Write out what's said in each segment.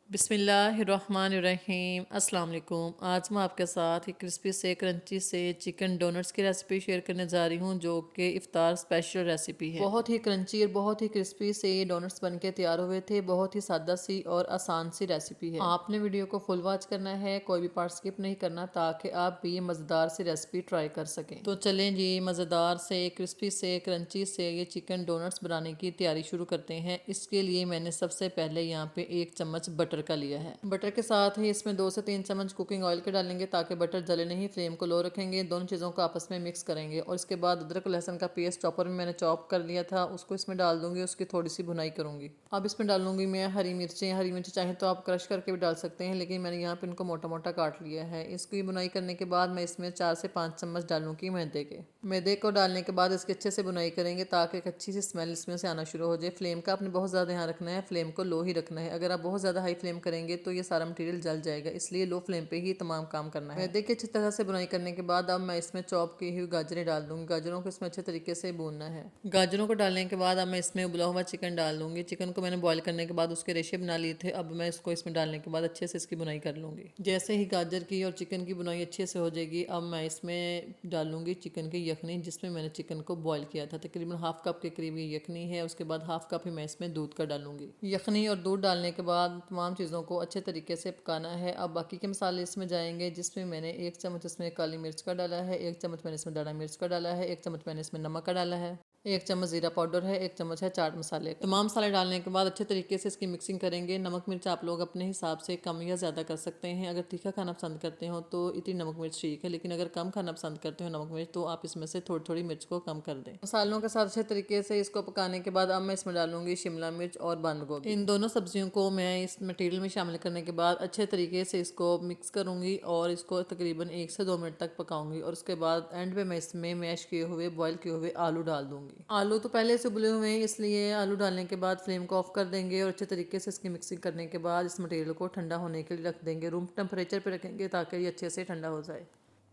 बिस्मिल्लाहिर्रहमानिर्रहीम अस्सलाम वालेकुम। आज मैं आपके साथ एक क्रिस्पी से क्रंची से चिकन डोनट्स की रेसिपी शेयर करने जा रही हूँ, जो कि इफ्तार स्पेशल रेसिपी है। बहुत ही क्रंची और बहुत ही क्रिस्पी से ये डोनट्स बन के तैयार हुए थे। बहुत ही सादा सी और आसान सी रेसिपी है। आपने वीडियो को फुल वॉच करना है, कोई भी पार्ट स्किप नहीं करना, ताकि आप भी ये मज़ेदार सी रेसिपी ट्राई कर सकें। तो चलें जी, मज़ेदार से क्रिस्पी से क्रंची से ये चिकन डोनट्स बनाने की तैयारी शुरू करते हैं। इसके लिए मैंने सबसे पहले यहाँ पे 1 चम्मच बटर का लिया है। बटर के साथ ही इसमें 2 से 3 चम्मच कुकिंग ऑयल के डालेंगे, ताकि बटर जले नहीं। फ्लेम को लो रखेंगे, दोनों चीज़ों को आपस में मिक्स करेंगे और इसके बाद अदरक लहसुन का पेस्ट चॉपर में मैंने चॉप कर लिया था, उसको इसमें डाल दूंगी। उसकी थोड़ी सी भुनाई करूंगी। अब इसमें डालूंगी मैं हरी मिर्चें। हरी मिर्च चाहे तो आप क्रश करके भी डाल सकते हैं, लेकिन मैंने यहाँ पे इनको मोटा मोटा काट लिया है। इसकी बुनाई करने के बाद मैं इसमें 4 से 5 चम्मच डालूंगी मैदे के। मैदे को डालने के बाद इसकी अच्छे से बुनाई करेंगे, ताकि एक अच्छी सी स्मेल इसमें से आना शुरू हो जाए। फ्लेम का आपने बहुत ज़्यादा ध्यान रखना है, फ्लेम को लो ही रखना है। अगर आप बहुत ज़्यादा हाई फ्लेम करेंगे तो ये सारा मटेरियल जल जाएगा, इसलिए लो फ्लेम पे ही तमाम काम करना है। मैदे की अच्छी तरह से बुनाई करने के बाद अब मैं इसमें चॉप की हुई गाजरें डाल दूंगी। गाजरों को इसमें अच्छे तरीके से भूनना है। गाजरों को डालने के बाद अब मैं इसमें उबला हुआ चिकन डाल दूंगी। चिकन को मैंने बॉईल करने के बाद उसके रेशे बना लिए थे। अब मैं इसको इसमें डालने के बाद अच्छे से इसकी बुनाई कर लूँगी। जैसे ही गाजर की और चिकन की बुनाई अच्छे से हो जाएगी, अब मैं इसमें डालूंगी चिकन की यखनी, जिसमें मैंने चिकन को बॉईल किया था। तकरीबन हाफ कप के करीब ये यखनी है। उसके बाद हाफ कप ही मैं इसमें दूध का डालूंगी। यखनी और दूध डालने के बाद तमाम चीज़ों को अच्छे तरीके से पकाना है। अब बाकी के मसाले इसमें जाएंगे, जिसमें मैंने 1 चम्मच इसमें काली मिर्च का डाला है, 1 चम्मच मैंने इसमें दाना मिर्च का डाला है, 1 चम्मच मैंने इसमें नमक का डाला है, 1 चम्मच ज़ीरा पाउडर है, 1 चम्मच है चाट मसाले। तमाम मसाले डालने के बाद अच्छे तरीके से इसकी मिक्सिंग करेंगे। नमक मिर्च आप लोग अपने हिसाब से कम या ज़्यादा कर सकते हैं। अगर तीखा खाना पसंद करते हो तो इतनी नमक मिर्च ठीक है, लेकिन अगर कम खाना पसंद करते हो नमक मिर्च, तो आप इसमें से थोड़ी थोड़ी मिर्च को कम कर दें। मसालों के साथ अच्छे तरीके से इसको पकाने के बाद अब मैं इसमें डालूंगी शिमला मिर्च और बंद गोभी। इन दोनों सब्जियों को मैं इस मटेरियल में शामिल करने के बाद अच्छे तरीके से इसको मिक्स करूंगी और इसको तकरीबन 1 से 2 मिनट तक पकाऊंगी। और उसके बाद एंड में मैं इसमें मैश किए हुए बॉईल किए हुए आलू डाल दूंगी। आलू तो पहले से उबले हुए हैं, इसलिए आलू डालने के बाद फ्लेम को ऑफ कर देंगे और अच्छे तरीके से इसकी मिक्सिंग करने के बाद इस मटेरियल को ठंडा होने के लिए रख देंगे। रूम टेम्परेचर पर रखेंगे, ताकि ये अच्छे से ठंडा हो जाए।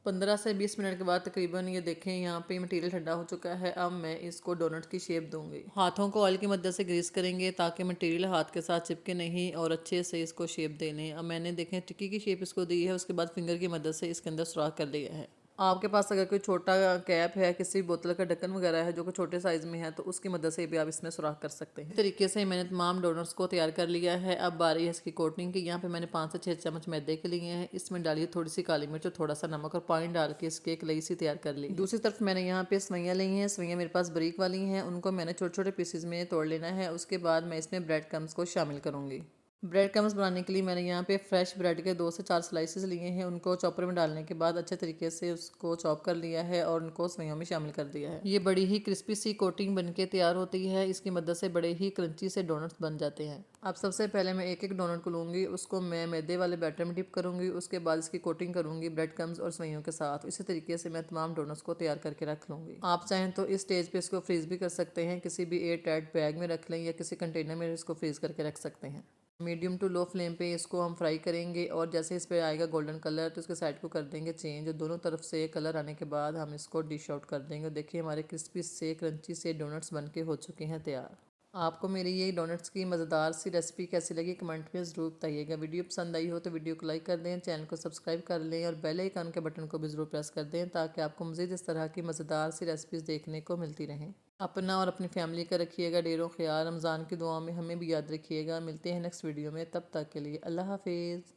15 से 20 मिनट के बाद तकरीबन ये देखें, यहाँ पे मटेरियल ठंडा हो चुका है। अब मैं इसको डोनट की शेप दूंगी। हाथों को ऑयल की मदद से ग्रीस करेंगे, ताकि मटेरियल हाथ के साथ चिपके नहीं और अच्छे से इसको शेप दे लें। अब मैंने देखें टिक्की की शेप इसको दी है। उसके बाद फिंगर की मदद से इसके अंदर सुराख कर लिया है। आपके पास अगर कोई छोटा कैप है, किसी बोतल का ढक्कन वगैरह है जो कि छोटे साइज़ में है, तो उसकी मदद से भी आप इसमें सुराख कर सकते हैं। इस तरीके से मैंने तमाम डोनट्स को तैयार कर लिया है। अब बारी है इसकी कोटिंग की। यहाँ पे मैंने 5 से 6 चम्मच मैदे के लिए हैं। इसमें डालिए थोड़ी सी काली मिर्च और थोड़ा सा नमक और पानी डाल के इसकी एक लई सी तैयार कर ली। दूसरी तरफ मैंने यहाँ पे सवैयाँ ली हैं। सवैयाँ मेरे पास बारीक वाली हैं, उनको मैंने छोटे छोटे पीसेज में तोड़ लेना है। उसके बाद मैं इसमें ब्रेड क्रम्स को शामिल करूँगी। ब्रेड क्रम्स बनाने के लिए मैंने यहाँ पे फ्रेश ब्रेड के 2 से 4 स्लाइसेस लिए हैं। उनको चॉपर में डालने के बाद अच्छे तरीके से उसको चॉप कर लिया है और उनको सवैयों में शामिल कर दिया है। ये बड़ी ही क्रिस्पी सी कोटिंग बनके तैयार होती है। इसकी मदद से बड़े ही क्रंची से डोनट्स बन जाते हैं। अब सबसे पहले मैं एक एक डोनट को लूँगी, उसको मैं मैदे वाले बैटर में डिप करूँगी। उसके बाद इसकी कोटिंग करूँगी ब्रेड क्रम्स और सवैयों के साथ। इसी तरीके से मैं तमाम डोनट्स को तैयार करके रख लूँगी। आप चाहें तो इस स्टेज पे इसको फ्रीज़ भी कर सकते हैं, किसी भी एयर टाइट बैग में रख लें या किसी कंटेनर में इसको फ्रीज़ करके रख सकते हैं। मीडियम टू लो फ्लेम पे इसको हम फ्राई करेंगे और जैसे इस पर आएगा गोल्डन कलर, तो इसके साइड को कर देंगे चेंज। दोनों तरफ से कलर आने के बाद हम इसको डिश आउट कर देंगे। देखिए हमारे क्रिस्पी से क्रंची से डोनट्स बनके हो चुके हैं तैयार। आपको मेरी ये डोनट्स की मज़ेदार सी रेसिपी कैसी लगी, कमेंट में ज़रूर बताइएगा। वीडियो पसंद आई हो तो वीडियो को लाइक कर दें, चैनल को सब्सक्राइब कर लें और बेल आइकन के बटन को भी ज़रूर प्रेस कर दें, ताकि आपको मज़ीद इस तरह की मज़ेदार सी रेसिपीज़ देखने को मिलती रहें। अपना और अपनी फैमिली का रखिएगा ढेरों ख्याल। रमज़ान की दुआ में हमें भी याद रखिएगा। मिलते हैं नेक्स्ट वीडियो में, तब तक के लिए अल्लाह हाफिज़।